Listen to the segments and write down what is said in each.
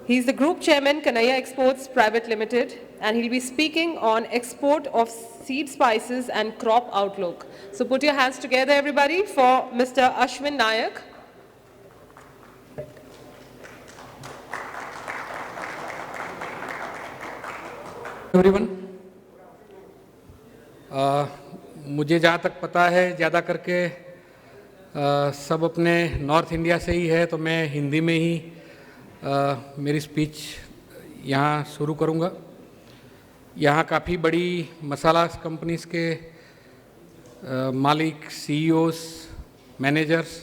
He is the Group Chairman, Kanaya Exports Private Limited, and he'll be speaking on export of seed spices and crop outlook. So put your hands together, everybody, for Mr. Ashwin Nayak. Everyone, मुझे जहाँ तक पता है ज़्यादा करके सब अपने north India से ही है, तो मैं हिंदी में ही मेरी स्पीच यहाँ शुरू करूँगा। यहाँ काफ़ी बड़ी मसाला कंपनीज़ के मालिक, सीईओस, मैनेजर्स,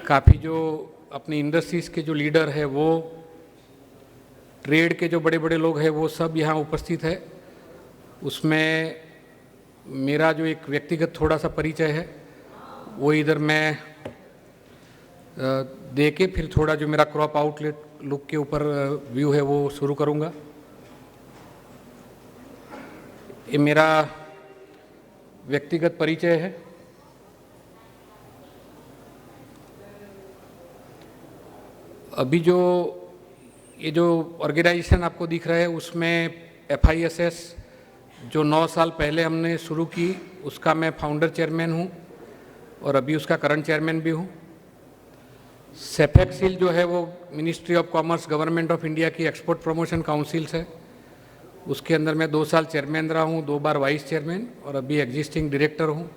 काफ़ी जो अपनी इंडस्ट्रीज़ के जो लीडर है वो, ट्रेड के जो बड़े बड़े लोग हैं वो सब यहाँ उपस्थित है। उसमें मेरा जो एक व्यक्तिगत थोड़ा सा परिचय है वो इधर मैं दे के फिर थोड़ा जो मेरा क्रॉप आउटलेट लुक के ऊपर व्यू है वो शुरू करूँगा। ये मेरा व्यक्तिगत परिचय है। अभी जो ये जो ऑर्गेनाइजेशन आपको दिख रहा है उसमें FISS जो 9 साल पहले हमने शुरू की उसका मैं फाउंडर चेयरमैन हूँ और अभी उसका करंट चेयरमैन भी हूँ। सेफेक्सिल जो है वो ministry of commerce government of India की एक्सपोर्ट प्रमोशन काउंसिल्स है, उसके अंदर मैं 2 साल चेयरमैन रहा हूँ, 2 बार वाइस चेयरमैन और अभी एग्जिस्टिंग डायरेक्टर हूँ।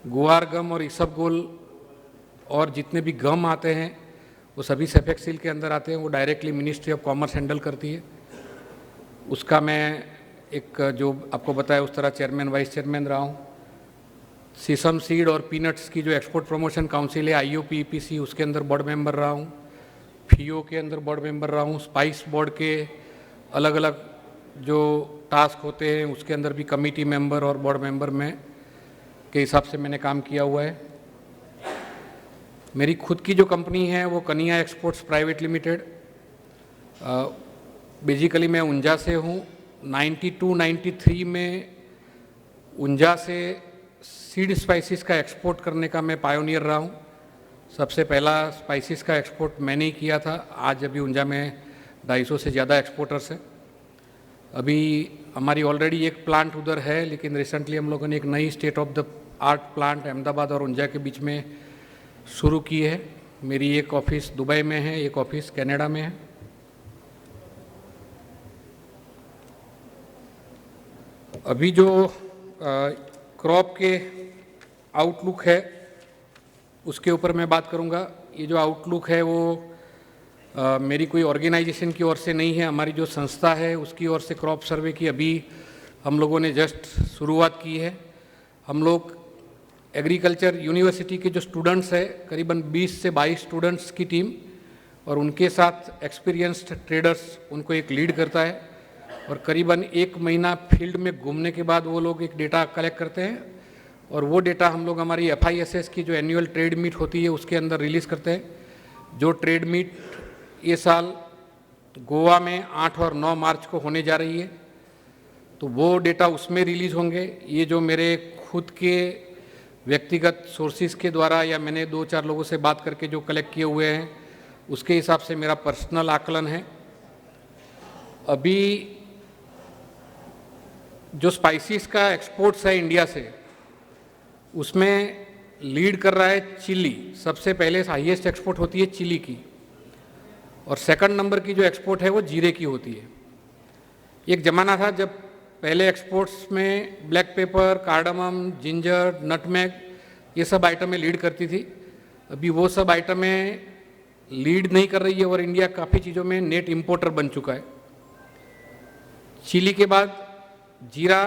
गुआर गम और इसबगोल और जितने भी गम आते हैं वो सभी सेफेक्सिल के अंदर आते हैं, वो directly ministry of commerce handle करती है। उसका मैं एक जो आपको बताया उस तरह चेयरमैन वाइस चेयरमैन रहा हूँ। सीसम सीड और पीनट्स की जो एक्सपोर्ट प्रमोशन काउंसिल है IOPEPC, उसके अंदर बोर्ड मेंबर रहा हूँ। FIO के अंदर बोर्ड मेंबर रहा हूँ। स्पाइस बोर्ड के अलग अलग जो टास्क होते हैं उसके अंदर भी कमिटी मेंबर और बोर्ड मेंबर में के हिसाब से मैंने काम किया हुआ है। मेरी खुद की जो कंपनी है वो कनिया एक्सपोर्ट्स प्राइवेट लिमिटेड, बेसिकली मैं ऊंझा से हूँ। 92-93 में ऊंझा से सीड स्पाइसेस का एक्सपोर्ट करने का मैं पायोनियर रहा हूँ। सबसे पहला स्पाइसेस का एक्सपोर्ट मैंने ही किया था। आज अभी ऊंझा में 250 से ज़्यादा एक्सपोर्टर्स हैं। अभी हमारी ऑलरेडी एक प्लांट उधर है, लेकिन रिसेंटली हम लोगों ने एक नई state of the art plant Ahmedabad और ऊंझा के बीच में शुरू की है। मेरी एक ऑफिस दुबई में है, एक ऑफिस कनाडा में है। अभी जो क्रॉप के आउटलुक है उसके ऊपर मैं बात करूंगा। ये जो आउटलुक है वो मेरी कोई ऑर्गेनाइजेशन की ओर से नहीं है, हमारी जो संस्था है उसकी ओर से क्रॉप सर्वे की अभी हम लोगों ने जस्ट शुरुआत की है। हम लोग एग्रीकल्चर यूनिवर्सिटी के जो स्टूडेंट्स हैं, करीबन 20 से 22 स्टूडेंट्स की टीम और उनके साथ एक्सपीरियंस्ड ट्रेडर्स उनको एक लीड करता है और करीबन 1 महीना फील्ड में घूमने के बाद वो लोग एक डेटा कलेक्ट करते हैं और वो डेटा हम लोग हमारी FISS की जो एनुअल ट्रेड मीट होती है उसके अंदर रिलीज़ करते हैं। जो ट्रेड मीट ये साल गोवा में 8 और 9 मार्च को होने जा रही है, तो वो डेटा उसमें रिलीज़ होंगे। ये जो मेरे खुद के व्यक्तिगत सोर्सेज के द्वारा या मैंने 2-4 लोगों से बात करके जो कलेक्ट किए हुए हैं उसके हिसाब से मेरा पर्सनल आकलन है। अभी जो स्पाइसेस का एक्सपोर्ट्स है इंडिया से उसमें लीड कर रहा है चिली। सबसे पहले हाईएस्ट एक्सपोर्ट होती है चिली की और सेकंड नंबर की जो एक्सपोर्ट है वो जीरे की होती है। एक ज़माना था जब पहले एक्सपोर्ट्स में black pepper, cardamom, ginger, nutmeg ये सब आइटमें लीड करती थी। अभी वो सब आइटमें लीड नहीं कर रही है और इंडिया काफ़ी चीज़ों में नेट इंपोर्टर बन चुका है। चिली के बाद जीरा,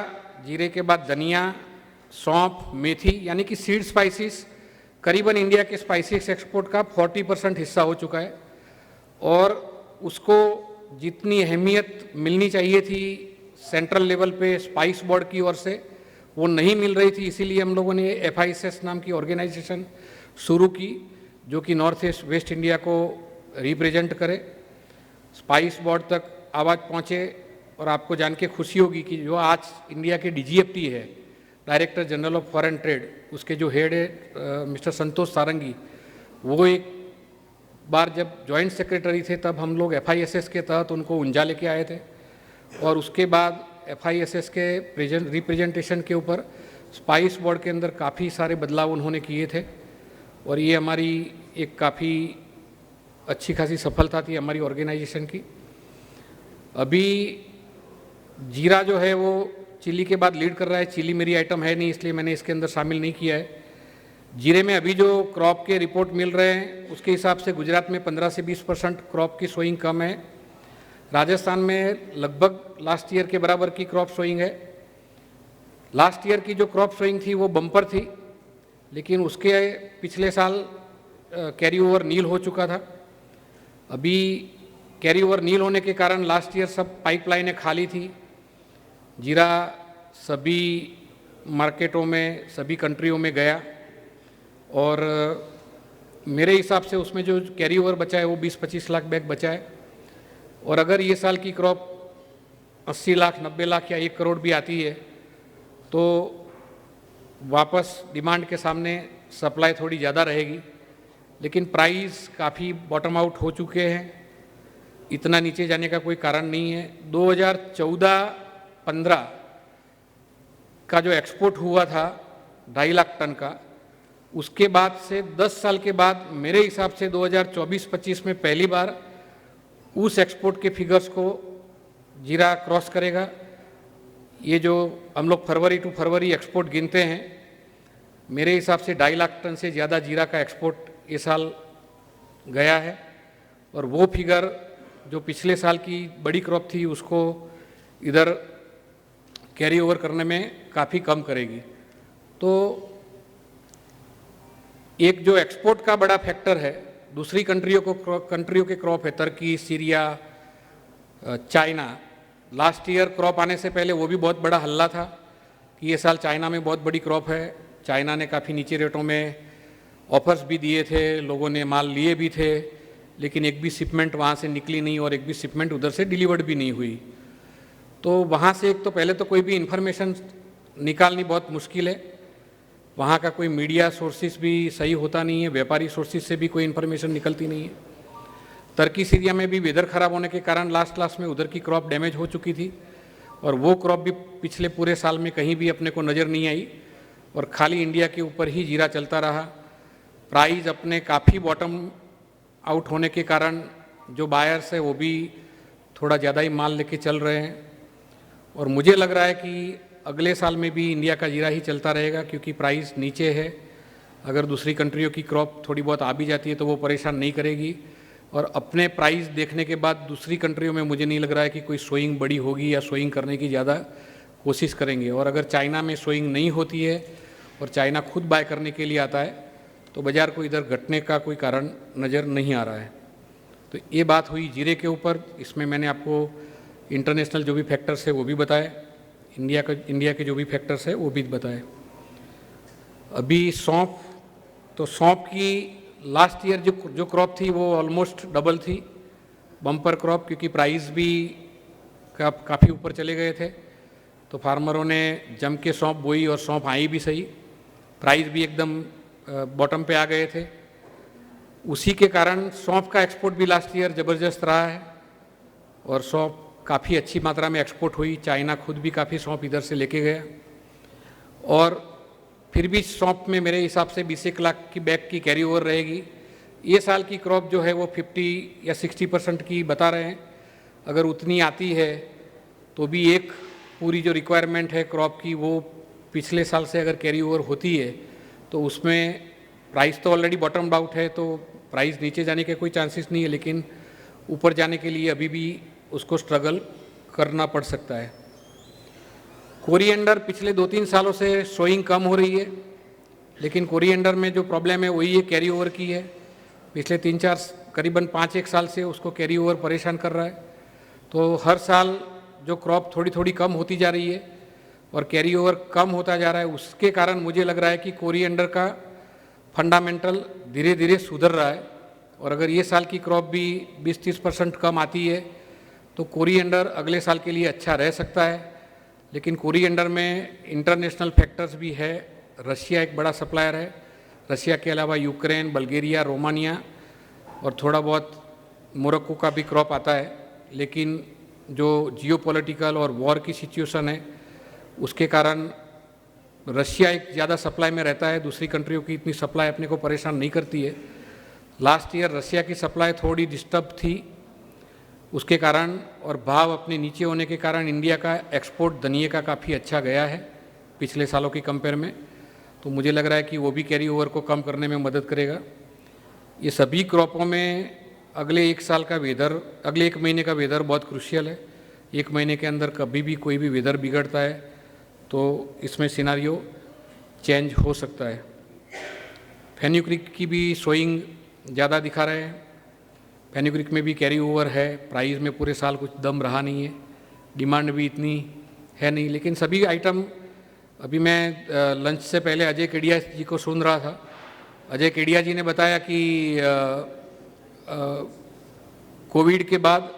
जीरे के बाद धनिया, सौंफ, मेथी यानी कि सीड स्पाइसेस करीबन इंडिया के स्पाइसेस एक्सपोर्ट का 40% हिस्सा हो चुका है और उसको जितनी अहमियत मिलनी चाहिए थी सेंट्रल लेवल पे स्पाइस बोर्ड की ओर से वो नहीं मिल रही थी। इसीलिए हम लोगों ने FISS नाम की ऑर्गेनाइजेशन शुरू की जो कि नॉर्थ ईस्ट वेस्ट इंडिया को रिप्रेजेंट करे, स्पाइस बोर्ड तक आवाज़ पहुँचे। और आपको जान के खुशी होगी कि जो आज इंडिया के DGFT है, director general of foreign trade, उसके जो हेड है मिस्टर संतोष सारंगी, वो एक बार जब जॉइंट सेक्रेटरी थे तब हम लोग FISS के तहत उनको ऊंजा लेके आए थे, और उसके बाद FISS के रिप्रेजेंटेशन के ऊपर स्पाइस बोर्ड के अंदर काफ़ी सारे बदलाव उन्होंने किए थे, और ये हमारी एक काफ़ी अच्छी खासी सफलता थी हमारी ऑर्गेनाइजेशन की। अभी जीरा जो है वो चिली के बाद लीड कर रहा है। चिली मेरी आइटम है नहीं, इसलिए मैंने इसके अंदर शामिल नहीं किया है। जीरे में अभी जो क्रॉप के रिपोर्ट मिल रहे हैं उसके हिसाब से गुजरात में 15 से 20% क्रॉप की सोइंग कम है। राजस्थान में लगभग लास्ट ईयर के बराबर की क्रॉप सोइंग है। लास्ट ईयर की जो क्रॉप सोइंग थी वो बम्पर थी, लेकिन उसके पिछले साल कैरी ओवर नील हो चुका था। अभी कैरी ओवर नील होने के कारण लास्ट ईयर सब पाइपलाइनें खाली थी। जीरा सभी मार्केटों में, सभी कंट्रियों में गया, और मेरे हिसाब से उसमें जो कैरी ओवर बचा है वो 20-25 लाख बैग बचा है। और अगर ये साल की क्रॉप 80 लाख, 90 लाख या 1 करोड़ भी आती है तो वापस डिमांड के सामने सप्लाई थोड़ी ज़्यादा रहेगी, लेकिन प्राइस काफ़ी बॉटम आउट हो चुके हैं, इतना नीचे जाने का कोई कारण नहीं है। 2014-15 का जो एक्सपोर्ट हुआ था 2.5 लाख टन का, उसके बाद से 10 साल के बाद मेरे हिसाब से 2024-25 में पहली बार उस एक्सपोर्ट के फिगर्स को जीरा क्रॉस करेगा। ये जो हम लोग फरवरी टू फरवरी एक्सपोर्ट गिनते हैं, मेरे हिसाब से 2.5 लाख टन से ज़्यादा जीरा का एक्सपोर्ट ये साल गया है, और वो फिगर जो पिछले साल की बड़ी क्रॉप थी उसको इधर कैरी ओवर करने में काफ़ी कम करेगी। तो एक जो एक्सपोर्ट का बड़ा फैक्टर है, दूसरी कंट्रियों के क्रॉप है, तुर्की, Syria, China. Last year crop आने से पहले वो भी बहुत बड़ा हल्ला था कि ये साल चाइना में बहुत बड़ी क्रॉप है। चाइना ने काफ़ी नीचे रेटों में ऑफर्स भी दिए थे, लोगों ने माल लिए भी थे, लेकिन एक भी शिपमेंट वहाँ से निकली नहीं और एक भी शिपमेंट उधर से डिलीवर्ड भी नहीं हुई। तो वहाँ से एक तो पहले तो कोई भी इन्फॉर्मेशन निकालनी बहुत मुश्किल है, वहाँ का कोई मीडिया सोर्सेज भी सही होता नहीं है, व्यापारी सोर्सेज से भी कोई इन्फॉर्मेशन निकलती नहीं है। तुर्की, सीरिया में भी वेदर ख़राब होने के कारण लास्ट में उधर की क्रॉप डैमेज हो चुकी थी, और वो क्रॉप भी पिछले पूरे साल में कहीं भी अपने को नज़र नहीं आई, और खाली इंडिया के ऊपर ही जीरा चलता रहा। प्राइस अपने काफ़ी बॉटम आउट होने के कारण जो बायर्स है वो भी थोड़ा ज़्यादा ही माल लेके चल रहे हैं, और मुझे लग रहा है कि अगले साल में भी इंडिया का जीरा ही चलता रहेगा, क्योंकि प्राइस नीचे है। अगर दूसरी कंट्रियों की क्रॉप थोड़ी बहुत आ भी जाती है तो वो परेशान नहीं करेगी, और अपने प्राइस देखने के बाद दूसरी कंट्रियों में मुझे नहीं लग रहा है कि कोई सोइंग बड़ी होगी या सोइंग करने की ज़्यादा कोशिश करेंगे। और अगर चाइना में सोइंग नहीं होती है और चाइना खुद बाय करने के लिए आता है तो बाज़ार को इधर घटने का कोई कारण नज़र नहीं आ रहा है। तो ये बात हुई जीरे के ऊपर। इसमें मैंने आपको इंटरनेशनल जो भी फैक्टर्स है वो भी बताए, इंडिया के जो भी फैक्टर्स है वो भी बताए। अभी सौंफ, तो सौंफ की लास्ट ईयर जो क्रॉप थी वो ऑलमोस्ट डबल थी, बम्पर क्रॉप, क्योंकि प्राइस भी काफ़ी ऊपर चले गए थे। तो फार्मरों ने जम के सौंफ बोई और सौंफ आई भी सही, प्राइस भी एकदम बॉटम पे आ गए थे। उसी के कारण सौंफ का एक्सपोर्ट भी लास्ट ईयर ज़बरदस्त रहा है, और सौंफ काफ़ी अच्छी मात्रा में एक्सपोर्ट हुई। चाइना खुद भी काफ़ी सौंफ इधर से लेके गया, और फिर भी सौंफ में मेरे हिसाब से 20 लाख की बैग की कैरी ओवर रहेगी। ये साल की क्रॉप जो है वो 50 या 60% की बता रहे हैं। अगर उतनी आती है तो भी एक पूरी जो रिक्वायरमेंट है क्रॉप की वो पिछले साल से अगर कैरी ओवर होती है तो उसमें प्राइस तो ऑलरेडी बॉटम आउट है, तो प्राइस नीचे जाने के कोई चांसेस नहीं है, लेकिन ऊपर जाने के लिए अभी भी उसको स्ट्रगल करना पड़ सकता है। कोरिएंडर पिछले 2-3 सालों से सोइंग कम हो रही है, लेकिन कोरिएंडर में जो प्रॉब्लम है वही है कैरी ओवर की है। पिछले 3-4 करीबन 5-1 साल से उसको कैरी ओवर परेशान कर रहा है। तो हर साल जो क्रॉप थोड़ी थोड़ी कम होती जा रही है और कैरी ओवर कम होता जा रहा है, उसके कारण मुझे लग रहा है कि कोरिएंडर का फंडामेंटल धीरे धीरे सुधर रहा है। और अगर ये साल की क्रॉप भी 20-30% कम आती है तो कोरिएंडर अगले साल के लिए अच्छा रह सकता है। लेकिन कोरिएंडर में इंटरनेशनल फैक्टर्स भी है। रशिया एक बड़ा सप्लायर है, रशिया के अलावा यूक्रेन, बल्गेरिया, रोमानिया और थोड़ा बहुत मोरक्को का भी क्रॉप आता है, लेकिन जो जियोपॉलिटिकल और वॉर की सिचुएशन है उसके कारण रशिया एक ज़्यादा सप्लाई में रहता है, दूसरी कंट्रियों की इतनी सप्लाई अपने को परेशान नहीं करती है। लास्ट ईयर रशिया की सप्लाई थोड़ी डिस्टर्ब थी, उसके कारण और भाव अपने नीचे होने के कारण इंडिया का एक्सपोर्ट धनिये का काफ़ी अच्छा गया है पिछले सालों की कंपेयर में। तो मुझे लग रहा है कि वो भी कैरी ओवर को कम करने में मदद करेगा। ये सभी क्रॉपों में अगले एक साल का वेदर, अगले एक महीने का वेदर बहुत क्रूशियल है। एक महीने के अंदर कभी भी कोई भी वेदर बिगड़ता है तो इसमें सिनारियो चेंज हो सकता है। फेन्यूक्रिक की भी सोइंग ज़्यादा दिखा रहे हैं। फेन्यूक्रिक में भी कैरी ओवर है, प्राइस में पूरे साल कुछ दम रहा नहीं है, डिमांड भी इतनी है नहीं। लेकिन सभी आइटम, अभी मैं लंच से पहले अजय केडिया जी को सुन रहा था। अजय केडिया जी ने बताया कि कोविड के बाद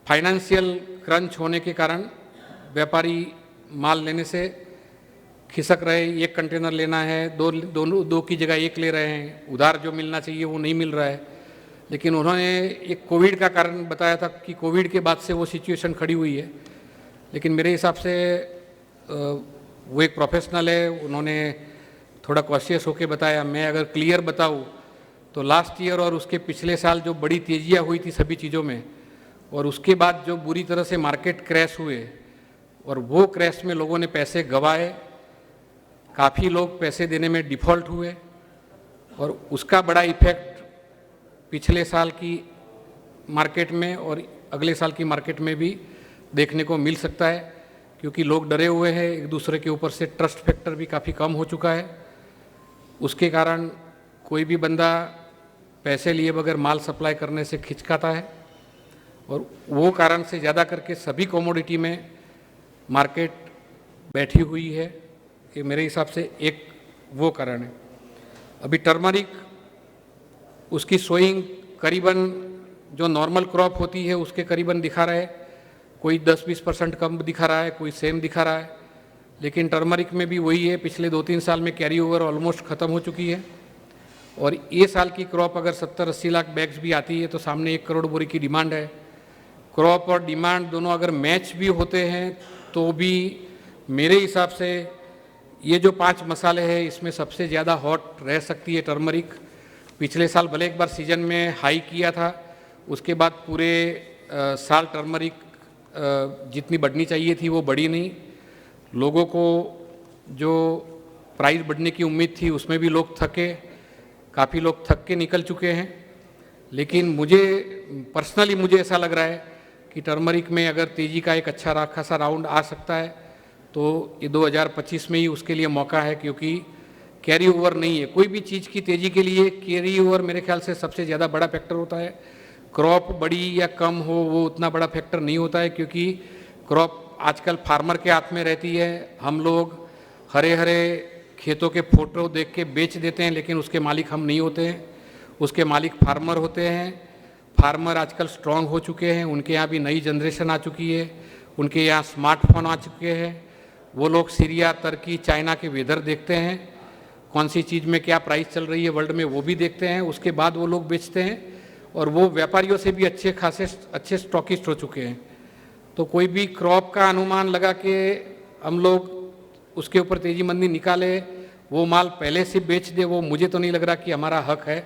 फाइनेंशियल क्रंच होने के कारण व्यापारी माल लेने से खिसक रहे। एक कंटेनर लेना है, दो की जगह एक ले रहे हैं, उधार जो मिलना चाहिए वो नहीं मिल रहा है। लेकिन उन्होंने एक कोविड का कारण बताया था कि कोविड के बाद से वो सिचुएशन खड़ी हुई है। लेकिन मेरे हिसाब से वो एक प्रोफेशनल है, उन्होंने थोड़ा कॉशियस होकर बताया। मैं अगर क्लियर बताऊँ तो लास्ट ईयर और उसके पिछले साल जो बड़ी तेजियाँ हुई थी सभी चीज़ों में, और उसके बाद जो बुरी तरह से मार्केट क्रैश हुए और वो क्रैश में लोगों ने पैसे गंवाए, काफ़ी लोग पैसे देने में डिफ़ॉल्ट हुए और उसका बड़ा इफेक्ट पिछले साल की मार्केट में और अगले साल की मार्केट में भी देखने को मिल सकता है, क्योंकि लोग डरे हुए हैं। एक दूसरे के ऊपर से ट्रस्ट फैक्टर भी काफ़ी कम हो चुका है। उसके कारण कोई भी बंदा पैसे लिए बगैर माल सप्लाई करने से खिचकाता है और वो कारण से ज़्यादा करके सभी कमोडिटी में मार्केट बैठी हुई है। ये मेरे हिसाब से एक वो कारण है। अभी टर्मरिक, उसकी सोइंग करीबन जो नॉर्मल क्रॉप होती है उसके करीबन दिखा रहा है, कोई 10-20% कम दिखा रहा है, कोई सेम दिखा रहा है। लेकिन टर्मरिक में भी वही है, पिछले 2-3 साल में कैरी ओवर ऑलमोस्ट ख़त्म हो चुकी है और ये साल की क्रॉप अगर 70-80 लाख बैग्स भी आती है तो सामने 1 करोड़ बोरी की डिमांड है। क्रॉप और डिमांड दोनों अगर मैच भी होते हैं तो भी मेरे हिसाब से ये जो 5 मसाले हैं इसमें सबसे ज़्यादा हॉट रह सकती है टर्मरिक। पिछले साल भले एक बार सीजन में हाई किया था, उसके बाद पूरे साल टर्मरिक जितनी बढ़नी चाहिए थी वो बढ़ी नहीं। लोगों को जो प्राइस बढ़ने की उम्मीद थी उसमें भी लोग थके, काफ़ी लोग थक के निकल चुके हैं। लेकिन मुझे ऐसा लग रहा है कि टर्मरिक में अगर तेज़ी का एक अच्छा खासा राउंड आ सकता है तो ये 2025 में ही उसके लिए मौका है, क्योंकि कैरी ओवर नहीं है। कोई भी चीज़ की तेज़ी के लिए कैरी ओवर मेरे ख्याल से सबसे ज़्यादा बड़ा फैक्टर होता है। क्रॉप बड़ी या कम हो वो उतना बड़ा फैक्टर नहीं होता है, क्योंकि क्रॉप आजकल फार्मर के हाथ में रहती है। हम लोग हरे हरे खेतों के फोटो देख के बेच देते हैं, लेकिन उसके मालिक हम नहीं होते हैं, उसके मालिक फार्मर होते हैं। फार्मर आजकल स्ट्रांग हो चुके हैं, उनके यहाँ भी नई जनरेशन आ चुकी है, उनके यहाँ स्मार्टफोन आ चुके हैं। वो लोग सीरिया, तुर्की, चाइना के वेदर देखते हैं, कौन सी चीज़ में क्या प्राइस चल रही है वर्ल्ड में वो भी देखते हैं, उसके बाद वो लोग बेचते हैं। और वो व्यापारियों से भी अच्छे स्टॉकिस्ट हो चुके हैं। तो कोई भी क्रॉप का अनुमान लगा के हम लोग उसके ऊपर तेजी मंदी निकाले, वो माल पहले से बेच दे, वो मुझे तो नहीं लग रहा कि हमारा हक है।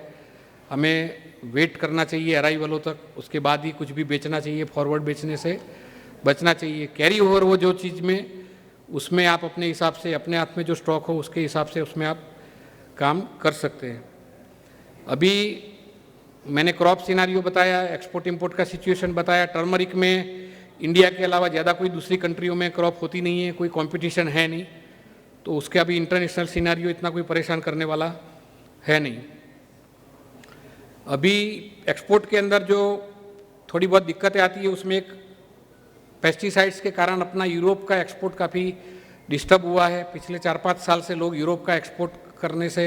हमें वेट करना चाहिए अराइवलों तक, उसके बाद ही कुछ भी बेचना चाहिए। फॉरवर्ड बेचने से बचना चाहिए। कैरी ओवर वो जो चीज़ में, उसमें आप अपने हिसाब से, अपने हाथ में जो स्टॉक हो उसके हिसाब से उसमें आप काम कर सकते हैं। अभी मैंने क्रॉप सिनारियो बताया, एक्सपोर्ट इंपोर्ट का सिचुएशन बताया। टर्मरिक में इंडिया के अलावा ज़्यादा कोई दूसरी कंट्रियों में क्रॉप होती नहीं है, कोई कंपटीशन है नहीं, तो उसका भी इंटरनेशनल सिनारियो इतना कोई परेशान करने वाला है नहीं। अभी एक्सपोर्ट के अंदर जो थोड़ी बहुत दिक्कतें आती है उसमें एक पेस्टिसाइड्स के कारण अपना यूरोप का एक्सपोर्ट काफ़ी डिस्टर्ब हुआ है। पिछले 4-5 साल से लोग यूरोप का एक्सपोर्ट करने से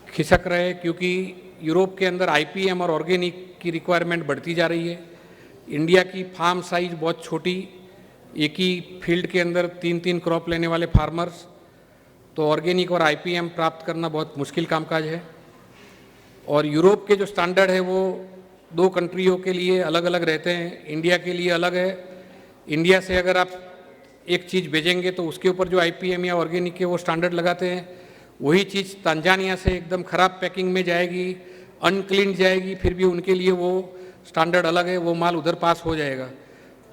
खिसक रहे, क्योंकि यूरोप के अंदर आईपीएम और ऑर्गेनिक की रिक्वायरमेंट बढ़ती जा रही है। इंडिया की फार्म साइज बहुत छोटी, एक ही फील्ड के अंदर 3-3 क्रॉप लेने वाले फार्मर्स, तो ऑर्गेनिक और आईपीएम प्राप्त करना बहुत मुश्किल कामकाज है। और यूरोप के जो स्टैंडर्ड है वो 2 कंट्रियों के लिए अलग अलग रहते हैं, इंडिया के लिए अलग है। इंडिया से अगर आप एक चीज़ भेजेंगे तो उसके ऊपर जो IPM या ऑर्गेनिक के वो स्टैंडर्ड लगाते हैं, वही चीज़ तंजानिया से एकदम ख़राब पैकिंग में जाएगी, अनक्लीन जाएगी, फिर भी उनके लिए वो स्टैंडर्ड अलग है, वो माल उधर पास हो जाएगा।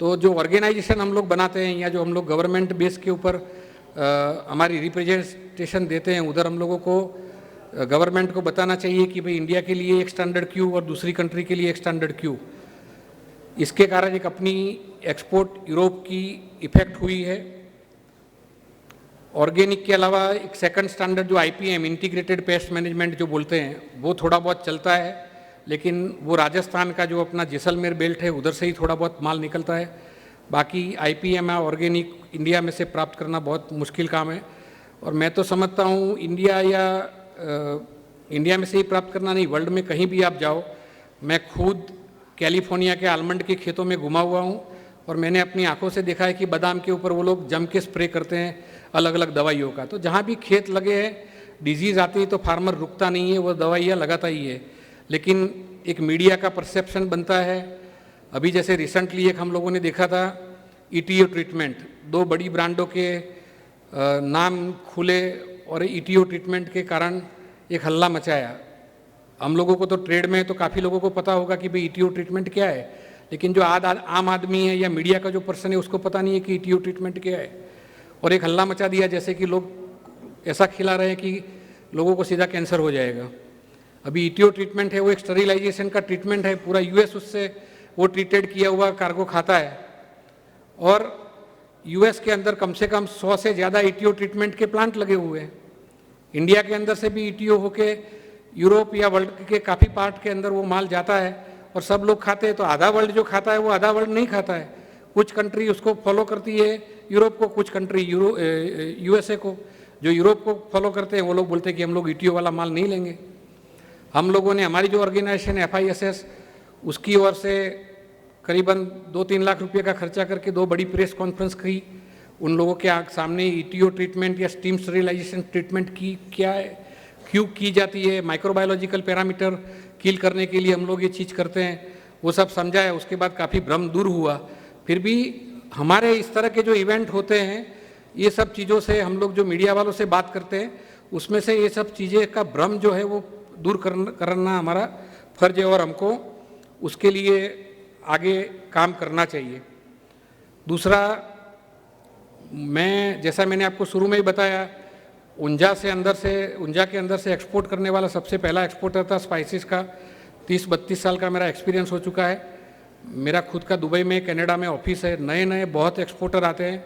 तो जो ऑर्गेनाइजेशन हम लोग बनाते हैं या जो हम लोग गवर्नमेंट बेस के ऊपर हमारी रिप्रेजेंटेशन देते हैं, उधर हम लोगों को गवर्नमेंट को बताना चाहिए कि भाई इंडिया के लिए एक स्टैंडर्ड क्यों और दूसरी कंट्री के लिए एक स्टैंडर्ड क्यों। इसके कारण एक अपनी एक्सपोर्ट यूरोप की इफेक्ट हुई है। ऑर्गेनिक के अलावा एक सेकंड स्टैंडर्ड जो IPM इंटीग्रेटेड पेस्ट मैनेजमेंट जो बोलते हैं, वो थोड़ा बहुत चलता है, लेकिन वो राजस्थान का जो अपना जैसलमेर बेल्ट है उधर से ही थोड़ा बहुत माल निकलता है। बाकी IPM या ऑर्गेनिक इंडिया में से प्राप्त करना बहुत मुश्किल काम है। और मैं तो समझता हूँ इंडिया में से ही प्राप्त करना नहीं, वर्ल्ड में कहीं भी आप जाओ, मैं खुद कैलिफोर्निया के आलमंड के खेतों में घुमा हुआ हूँ और मैंने अपनी आंखों से देखा है कि बादाम के ऊपर वो लोग जम के स्प्रे करते हैं अलग अलग दवाइयों का। तो जहाँ भी खेत लगे हैं, डिजीज़ आती है तो फार्मर रुकता नहीं है, वो दवाइयाँ लगाता ही है। लेकिन एक मीडिया का परसेप्शन बनता है। अभी जैसे रिसेंटली एक हम लोगों ने देखा था ETO ट्रीटमेंट, 2 बड़ी ब्रांडों के नाम खुले और ETO ट्रीटमेंट के कारण एक हल्ला मचाया। हम लोगों को तो ट्रेड में तो काफ़ी लोगों को पता होगा कि भाई ETO ट्रीटमेंट क्या है, लेकिन जो आम आदमी है या मीडिया का जो पर्सन है उसको पता नहीं है कि ETO ट्रीटमेंट क्या है। और एक हल्ला मचा दिया जैसे कि लोग ऐसा खिला रहे हैं कि लोगों को सीधा कैंसर हो जाएगा। अभी ETO ट्रीटमेंट है वो एक स्टरीलाइजेशन का ट्रीटमेंट है, पूरा US उससे वो ट्रीटेड किया हुआ कार्गो खाता है। और US के अंदर कम से कम 100 से ज़्यादा ETO ट्रीटमेंट के प्लांट लगे हुए हैं। इंडिया के अंदर से भी ETO होके यूरोप या वर्ल्ड के काफ़ी पार्ट के अंदर वो माल जाता है और सब लोग खाते हैं। तो आधा वर्ल्ड जो खाता है वो आधा वर्ल्ड नहीं खाता है। कुछ कंट्री उसको फॉलो करती है यूरोप को, कुछ कंट्री USA को। जो यूरोप को फॉलो करते हैं वो लोग बोलते हैं कि हम लोग ETO वाला माल नहीं लेंगे। हम लोगों ने, हमारी जो ऑर्गेनाइजेशन FISS, उसकी ओर से करीबन 2-3 लाख रुपये का खर्चा करके 2 बड़ी प्रेस कॉन्फ्रेंस की। उन लोगों के सामने ETO ट्रीटमेंट या स्टीम स्टरीलाइजेशन ट्रीटमेंट की क्या है, क्यों की जाती है, माइक्रोबायोलॉजिकल पैरामीटर किल करने के लिए हम लोग ये चीज़ करते हैं, वो सब समझाया। उसके बाद काफ़ी भ्रम दूर हुआ। फिर भी हमारे इस तरह के जो इवेंट होते हैं, ये सब चीज़ों से हम लोग जो मीडिया वालों से बात करते हैं, उसमें से ये सब चीज़ें का भ्रम जो है वो दूर करना हमारा फर्ज है और हमको उसके लिए आगे काम करना चाहिए। दूसरा, जैसा मैंने आपको शुरू में ही बताया, ऊंझा के अंदर से एक्सपोर्ट करने वाला सबसे पहला एक्सपोर्टर था स्पाइसेस का। 30-32 साल का मेरा एक्सपीरियंस हो चुका है। मेरा खुद का दुबई में, कनाडा में ऑफिस है। नए नए बहुत एक्सपोर्टर आते हैं।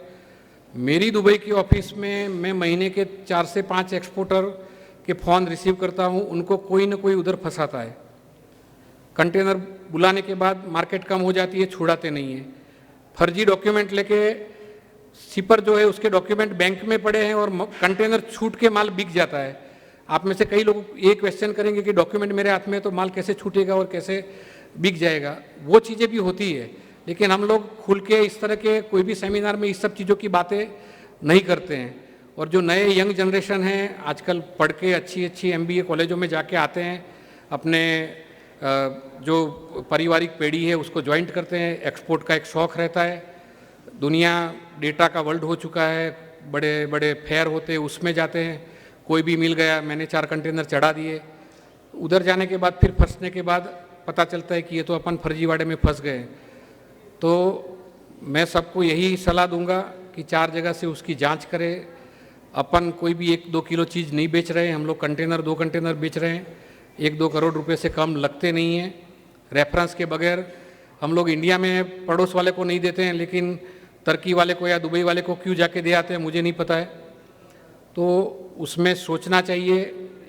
मेरी दुबई की ऑफिस में मैं महीने के 4 से 5 एक्सपोर्टर के फ़ोन रिसीव करता हूँ। उनको कोई ना कोई उधर फंसाता है। कंटेनर बुलाने के बाद मार्केट कम हो जाती है, छुड़ाते नहीं है। फर्जी डॉक्यूमेंट लेके शिपर जो है उसके डॉक्यूमेंट बैंक में पड़े हैं और कंटेनर छूट के माल बिक जाता है। आप में से कई लोग ये क्वेश्चन करेंगे कि डॉक्यूमेंट मेरे हाथ में है तो माल कैसे छूटेगा और कैसे बिक जाएगा। वो चीज़ें भी होती है, लेकिन हम लोग खुल के इस तरह के कोई भी सेमिनार में इस सब चीज़ों की बातें नहीं करते हैं। और जो नए यंग जनरेशन हैं, आजकल पढ़ के अच्छी MBA कॉलेजों में जाके आते हैं, अपने जो पारिवारिक पीढ़ी है उसको ज्वाइंट करते हैं। एक्सपोर्ट का एक शौक़ रहता है। दुनिया डेटा का वर्ल्ड हो चुका है, बड़े बड़े फेयर होते हैं, उसमें जाते हैं। कोई भी मिल गया, मैंने 4 कंटेनर चढ़ा दिए। उधर जाने के बाद फिर फंसने के बाद पता चलता है कि ये तो अपन फर्जीवाड़े में फंस गए। तो मैं सबको यही सलाह दूंगा कि 4 जगह से उसकी जांच करें। अपन कोई भी 1-2 किलो चीज़ नहीं बेच रहे हैं। हम लोग 2 कंटेनर बेच रहे हैं। 1-2 करोड़ रुपए से कम लगते नहीं हैं। रेफरेंस के बगैर हम लोग इंडिया में पड़ोस वाले को नहीं देते हैं, लेकिन तुर्की वाले को या दुबई वाले को क्यों जाके दे आते हैं मुझे नहीं पता है। तो उसमें सोचना चाहिए,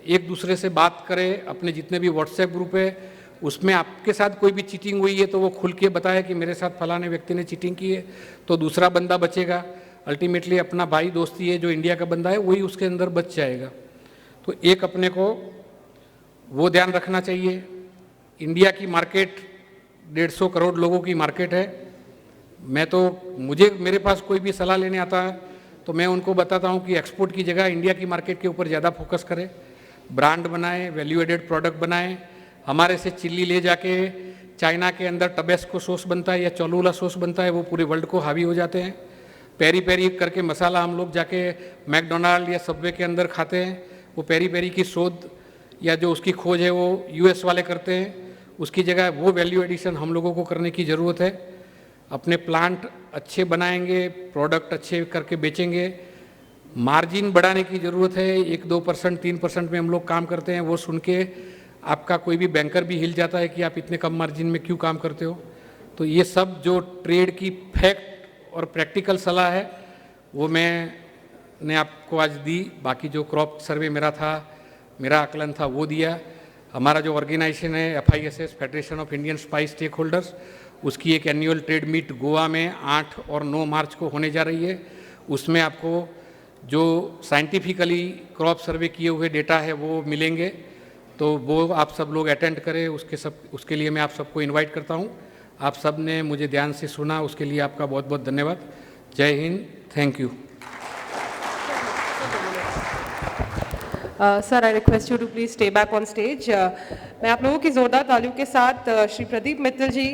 एक दूसरे से बात करें। अपने जितने भी व्हाट्सएप ग्रुप है उसमें आपके साथ कोई भी चीटिंग हुई है तो वो खुल के बताए कि मेरे साथ फलाने व्यक्ति ने चीटिंग की है, तो दूसरा बंदा बचेगा। अल्टीमेटली अपना भाई दोस्ती है, जो इंडिया का बंदा है वही उसके अंदर बच जाएगा। तो एक अपने को वो ध्यान रखना चाहिए। इंडिया की मार्केट 150 करोड़ लोगों की मार्केट है। मेरे पास कोई भी सलाह लेने आता है तो मैं उनको बताता हूँ कि एक्सपोर्ट की जगह इंडिया की मार्केट के ऊपर ज़्यादा फोकस करें, ब्रांड बनाएं, वैल्यू एडेड प्रोडक्ट बनाएं, हमारे से चिल्ली ले जाके चाइना के अंदर टबेस्को सॉस बनता है या चोलुला सॉस बनता है, वो पूरे वर्ल्ड को हावी हो जाते हैं। पेरी पेरी करके मसाला हम लोग जाके मैकडोनाल्ड या सबवे के अंदर खाते हैं, वो पेरी पेरी की शोध या जो उसकी खोज है वो यूएस वाले करते हैं। उसकी जगह वो वैल्यू एडिशन हम लोगों को करने की ज़रूरत है। अपने प्लांट अच्छे बनाएंगे, प्रोडक्ट अच्छे करके बेचेंगे, मार्जिन बढ़ाने की ज़रूरत है। 1-2%, 3% में हम लोग काम करते हैं, वो सुन के आपका कोई भी बैंकर भी हिल जाता है कि आप इतने कम मार्जिन में क्यों काम करते हो। तो ये सब जो ट्रेड की फैक्ट और प्रैक्टिकल सलाह है वो मैंने आपको आज दी। बाकी जो क्रॉप सर्वे मेरा था, मेरा आकलन था, वो दिया। हमारा जो ऑर्गेनाइजेशन है FISS, federation of Indian spice stakeholders, उसकी एक एनुअल ट्रेड मीट गोवा में 8 और 9 मार्च को होने जा रही है। उसमें आपको जो साइंटिफिकली क्रॉप सर्वे किए हुए डेटा है वो मिलेंगे, तो वो आप सब लोग अटेंड करें। उसके लिए मैं आप सबको इनवाइट करता हूँ। आप सब ने मुझे ध्यान से सुना, उसके लिए आपका बहुत बहुत धन्यवाद। जय हिंद, thank you. Sir, I request you to please stay back on stage. मैं आप लोगों की जोरदार तालियों के साथ श्री प्रदीप मित्तल जी,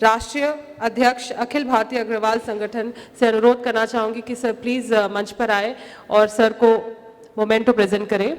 राष्ट्रीय अध्यक्ष अखिल भारतीय अग्रवाल संगठन, से अनुरोध करना चाहूँगी कि सर प्लीज़ मंच पर आए और सर को मोमेंटो प्रेजेंट करें।